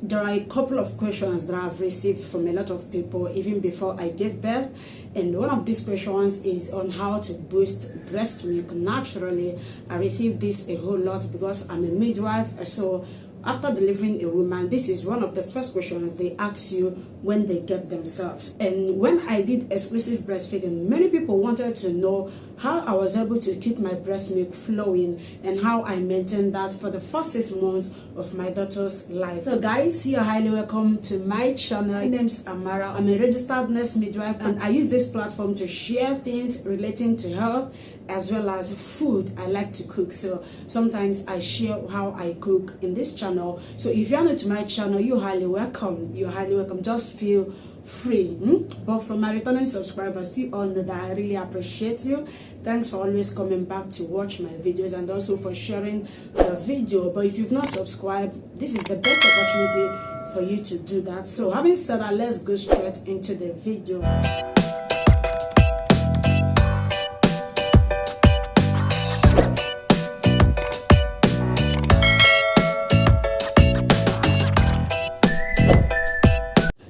There are a couple of questions that I've received from a lot of people even before I gave birth, and one of these questions is on how to boost breast milk naturally. I received this a whole lot because I'm a midwife, so after delivering a woman, this is one of the first questions they ask you when they get themselves. And when I did exclusive breastfeeding, many people wanted to know how I was able to keep my breast milk flowing and how I maintained that for the first 6 months of my daughter's life. So guys, you're highly welcome to my channel. My name's Amara. I'm a registered nurse midwife, and I use this platform to share things relating to health as well as food. I like to cook, so sometimes I share how I cook in this channel. So if you're new to my channel, you're highly welcome. You're highly welcome. Just feel free. But for my returning subscribers, you all know that I really appreciate you. Thanks for always coming back to watch my videos and also for sharing the video. But if you've not subscribed, this is the best opportunity for you to do that. So having said that, let's go straight into the video.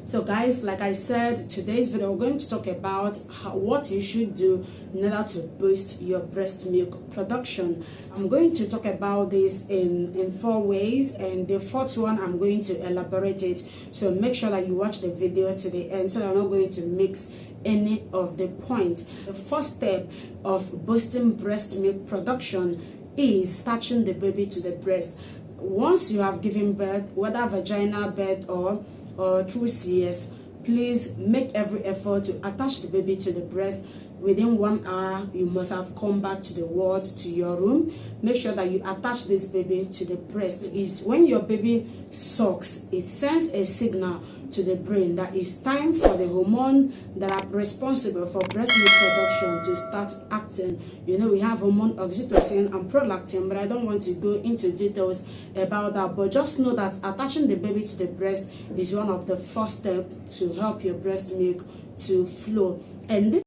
So guys, like I said, today's video we're going to talk about what you should do in order to boost your breast milk production. I'm going to talk about this in 4 ways, and the 4th one I'm going to elaborate it. So make sure that you watch the video to the end so that I'm not going to mix any of the points. The first step of boosting breast milk production is attaching the baby to the breast. Once you have given birth, whether vaginal birth or through CS, please make every effort to attach the baby to the breast. Within 1 hour, you must have come back to the ward, to your room. Make sure that you attach this baby to the breast. Is when your baby sucks, it sends a signal to the brain that it's time for the hormone that are responsible for breast milk production to start acting. You know, we have hormone oxytocin and prolactin, but I don't want to go into details about that. But just know that attaching the baby to the breast is one of the first steps to help your breast milk to flow. And this,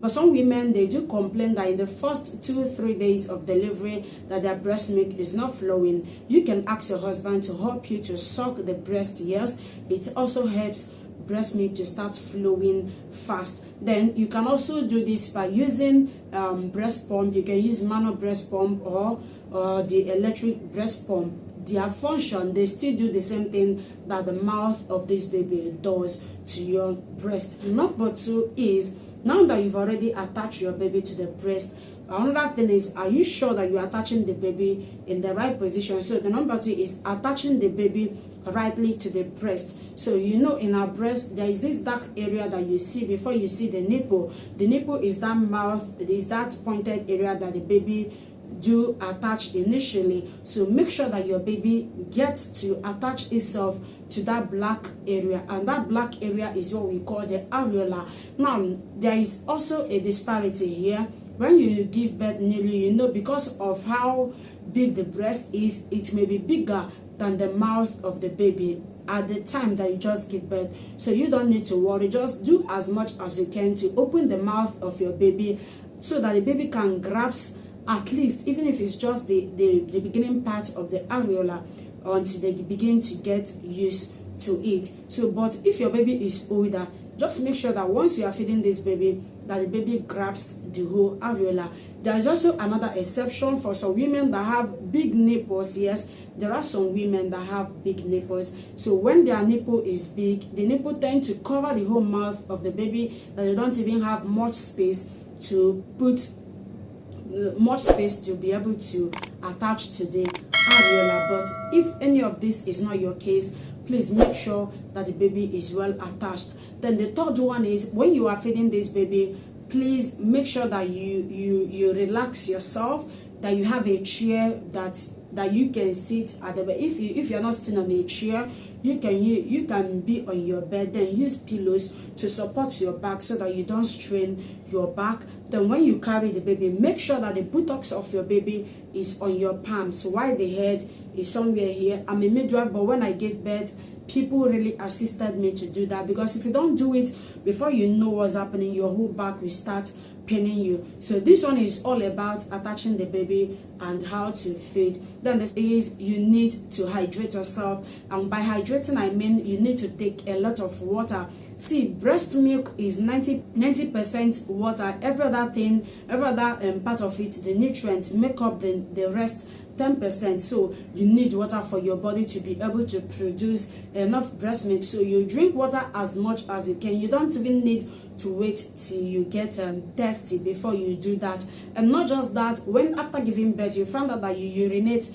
but some women, they do complain that in the first 2-3 days of delivery that their breast milk is not flowing. You can ask your husband to help you to suck the breast. Yes, it also helps breast milk to start flowing fast. Then you can also do this by using breast pump. You can use manual breast pump or the electric breast pump. Their function, they still do the same thing that the mouth of this baby does to your breast. Number 2 is, now that you've already attached your baby to the breast, another thing is, are you sure that you're attaching the baby in the right position? So the number 2 is attaching the baby rightly to the breast. So you know, in our breast there is this dark area that you see before you see the nipple. The nipple is that mouth, it is that pointed area that the baby do attach initially. So make sure that your baby gets to attach itself to that black area, and that black area is what we call the areola. Now there is also a disparity here. When you give birth newly, you know, because of how big the breast is, it may be bigger than the mouth of the baby at the time that you just give birth. So you don't need to worry. Just do as much as you can to open the mouth of your baby so that the baby can grasp, at least, even if it's just the beginning part of the areola, until they begin to get used to it. So, but if your baby is older, just make sure that once you are feeding this baby, that the baby grabs the whole areola. There is also another exception for some women that have big nipples. Yes, there are some women that have big nipples. So when their nipple is big, the nipple tend to cover the whole mouth of the baby, that they don't even have much space to be able to attach to the areola. But if any of this is not your case, please make sure that the baby is well attached. Then the 3rd one is, when you are feeding this baby, please make sure that you relax yourself, that you have a chair that you can sit at the bed. If you're not sitting on a chair, you can be on your bed. Then use pillows to support your back so that you don't strain your back. Then when you carry the baby, make sure that the buttocks of your baby is on your palms while the head is somewhere here. I'm a midwife, but when I gave birth, people really assisted me to do that, because if you don't do it, before you know what's happening, your whole back will start paining you. So this one is all about attaching the baby and how to feed. Then this is you need to hydrate yourself, and by hydrating I mean you need to take a lot of water. See, breast milk is 90% water. Every other thing, every other part of it, the nutrients make up the rest 10%. So you need water for your body to be able to produce enough breast milk. So you drink water as much as you can. You don't even need to wait till you get thirsty before you do that. And not just that, when after giving birth you found out that you urinate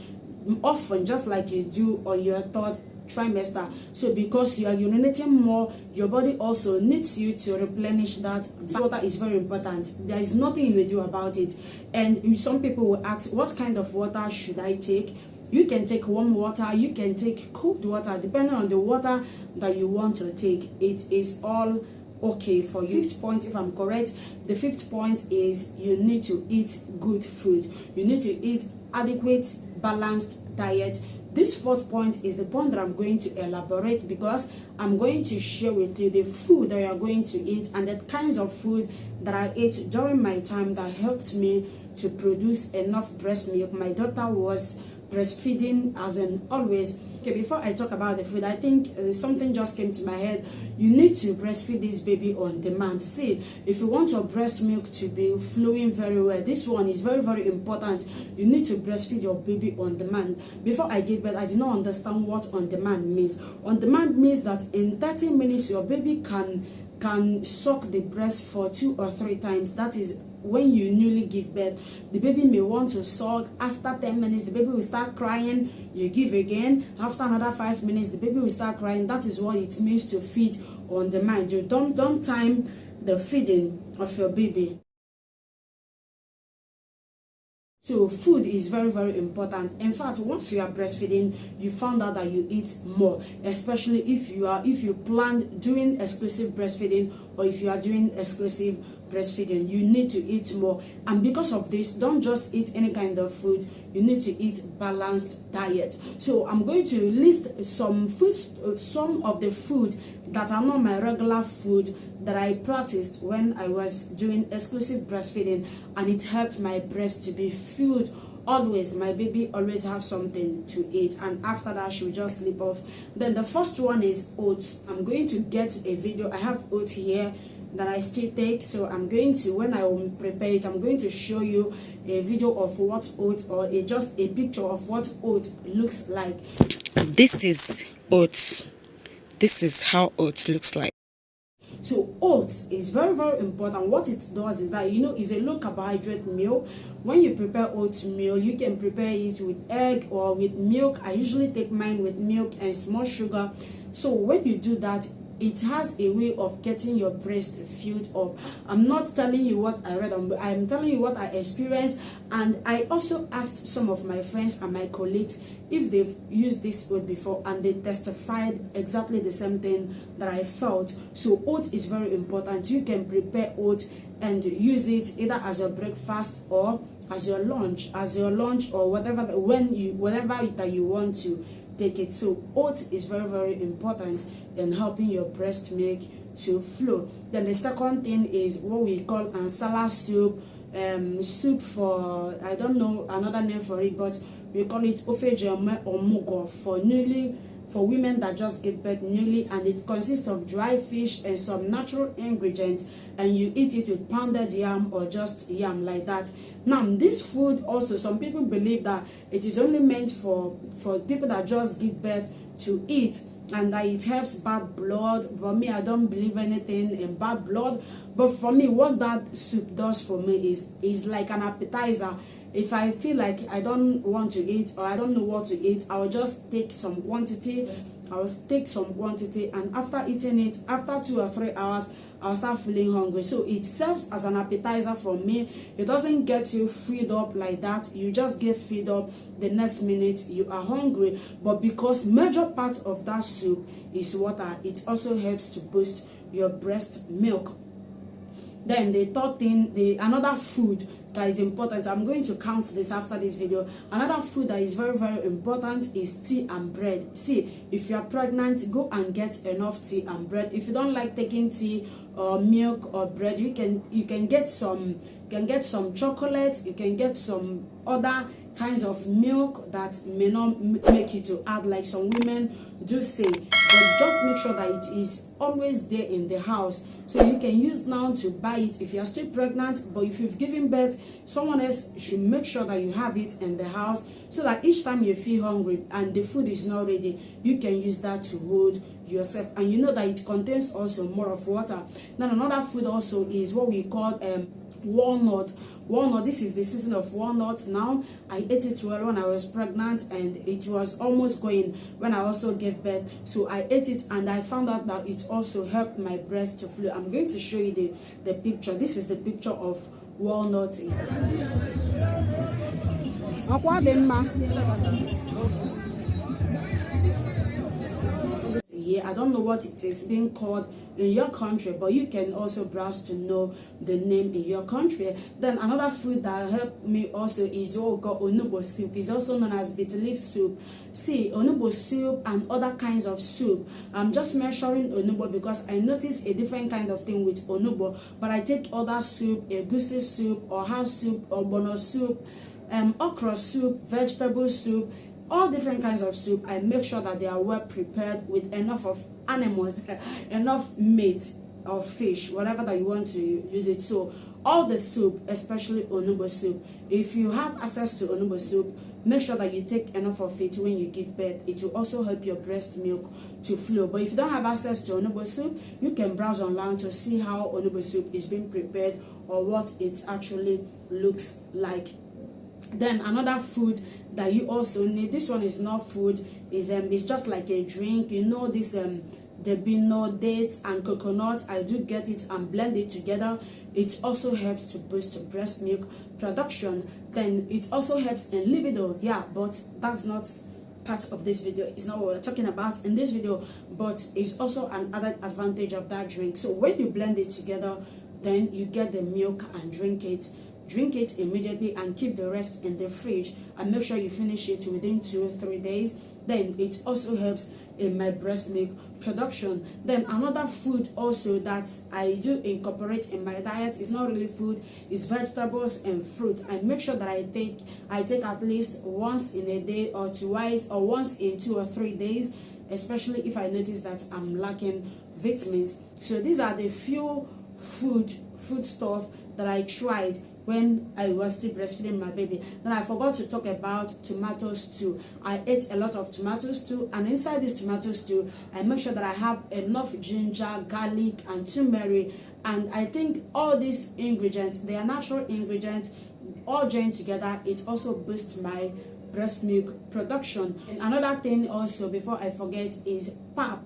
often, just like you do on your third trimester. So because you are urinating more, your body also needs you to replenish that. Water is very important. There is nothing you will do about it. And some people will ask, what kind of water should I take? You can take warm water, you can take cold water, depending on the water that you want to take. It is all okay for you. Fifth point, if I'm correct, the fifth point is you need to eat good food. You need to eat adequate, balanced diet. This fourth point is the point that I'm going to elaborate, because I'm going to share with you the food that you are going to eat and the kinds of food that I ate during my time that helped me to produce enough breast milk. My daughter was breastfeeding as in always. Okay, before I talk about the food, I think something just came to my head. You need to breastfeed this baby on demand. See, if you want your breast milk to be flowing very well, this one is very, very important. You need to breastfeed your baby on demand. Before I gave birth, I did not understand what on demand means. On demand means that in 30 minutes, your baby can suck the breast for 2 or 3 times. That is when you newly give birth. The baby may want to suck. After 10 minutes, the baby will start crying. You give again. After another 5 minutes, the baby will start crying. That is what it means to feed on demand. You don't time the feeding of your baby. So food is very, very important. In fact, once you are breastfeeding, you found out that you eat more, especially if you planned doing exclusive breastfeeding, or if you are doing exclusive breastfeeding, you need to eat more. And because of this, don't just eat any kind of food. You need to eat balanced diet. So I'm going to list some of the food that are not my regular food that I practiced when I was doing exclusive breastfeeding, and it helped my breast to be filled. Always, my baby always have something to eat, and after that she will just sleep off. Then the first one is oats. I'm going to get a video. I have oats here that I still take, so I'm going to, when I will prepare it, I'm going to show you a video of what oats, or just a picture of what oats looks like. This is oats. This is how oats looks like. So oats is very, very important. What it does is that, it's a low carbohydrate meal. When you prepare oats meal, you can prepare it with egg or with milk. I usually take mine with milk and small sugar. So when you do that, it has a way of getting your breast filled up. I'm not telling you what I read, I'm telling you what I experienced. And I also asked some of my friends and my colleagues if they've used this oat before, and they testified exactly the same thing that I felt. So oat is very important. You can prepare oat and use it either as your breakfast or as your lunch, or whatever that you want to take it. So oats is very, very important in helping your breast milk to flow. Then the second thing is what we call ansala soup. Soup for, I don't know another name for it, but we call it ofejeme or mugo for women that just give birth newly, and it consists of dry fish and some natural ingredients, and you eat it with pounded yam or just yam like that. Now, this food also, some people believe that it is only meant for people that just give birth to eat, and that it helps bad blood. For me, I don't believe anything in bad blood, but for me, what that soup does for me is like an appetizer. If I feel like I don't want to eat, or I don't know what to eat, I'll just take some quantity. And after eating it, after 2 or 3 hours, I'll start feeling hungry. So it serves as an appetizer for me. It doesn't get you filled up like that. You just get filled up, the next minute you are hungry. But because major part of that soup is water, it also helps to boost your breast milk. Then the third thing, another food that is important. I'm going to count this after this video. Another food that is very, very important is tea and bread. See, if you are pregnant, go and get enough tea and bread. If you don't like taking tea or milk or bread, you can get some chocolate, you can get some other kinds of milk that may not make you to add, like some women do say, but just make sure that it is always there in the house, so you can use now to buy it if you are still pregnant. But if you've given birth, someone else should make sure that you have it in the house, so that each time you feel hungry and the food is not ready, you can use that to hold yourself, and you know that it contains also more of water. Then another food also is what we call walnut. This is the season of walnuts now. I ate it well when I was pregnant, and it was almost going when I also gave birth. So I ate it, and I found out that it also helped my breast to flow. I'm going to show you the picture. This is the picture of walnut. Yeah, I don't know what it is being called in your country, but you can also browse to know the name in your country. Then another food that helped me also is what we call onugbo soup. It's also known as bitter leaf soup. See, onugbo soup and other kinds of soup. I'm just mentioning onugbo because I noticed a different kind of thing with onugbo, but I take other soup, egusi soup, or house soup, or bono soup, okra soup, vegetable soup, all different kinds of soup. I make sure that they are well prepared with enough of animals, enough meat or fish, whatever that you want to use it. So all the soup, especially onugbo soup, if you have access to onugbo soup, make sure that you take enough of it when you give birth. It will also help your breast milk to flow. But if you don't have access to onugbo soup, you can browse online to see how onugbo soup is being prepared or what it actually looks like. Then another food that you also need, this one is not food, is it's just like a drink. You know this the bean, dates and coconut. I do get it and blend it together. It also helps to boost breast milk production. Then it also helps in libido. Yeah, but that's not part of this video. It's not what we're talking about in this video, but it's also another advantage of that drink. So when you blend it together, then you get the milk and drink it. Drink it immediately and keep the rest in the fridge, and make sure you finish it within 2 or 3 days. Then it also helps in my breast milk production. Then another food also that I do incorporate in my diet is not really food, is vegetables and fruit. I make sure that I take at least once in a day or twice, or once in 2 or 3 days, especially if I notice that I'm lacking vitamins. So these are the few food stuff that I tried when I was still breastfeeding my baby. Then I forgot to talk about tomato stew. I ate a lot of tomato stew, and inside this tomato stew, I make sure that I have enough ginger, garlic, and turmeric. And I think all these ingredients, they are natural ingredients, all joined together. It also boosts my breast milk production. And another thing also, before I forget, is pap.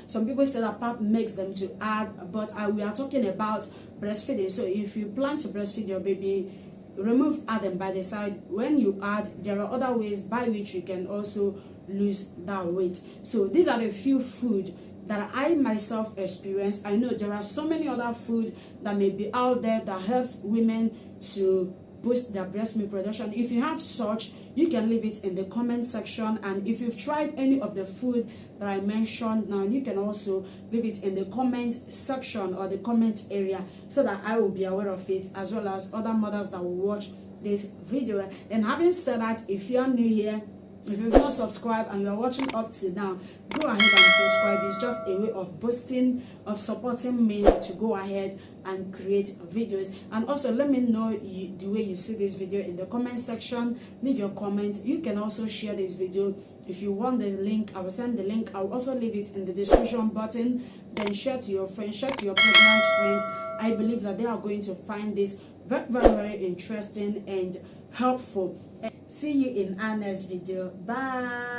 Some people say that pap makes them to add, but we are talking about breastfeeding. So if you plan to breastfeed your baby, remove add by the side. When you add, there are other ways by which you can also lose that weight. So these are the few food that I myself experience. I know there are so many other food that may be out there that helps women to boost their breast milk production. If you have such, you can leave it in the comment section. And if you've tried any of the food that I mentioned now, you can also leave it in the comment section or the comment area, so that I will be aware of it, as well as other mothers that will watch this video. And having said that, if you are new here, if you've not subscribed and you are watching up to now, go ahead and subscribe. It's just a way of boosting, of supporting me to go ahead and create videos. And also let me know the way you see this video in the comment section. Leave your comment. You can also share this video. If you want the link, I will send the link. I will also leave it in the description button. Then share to your friends, share to your pregnant friends. I believe that they are going to find this very, very, very interesting and helpful. See you in our next video. Bye.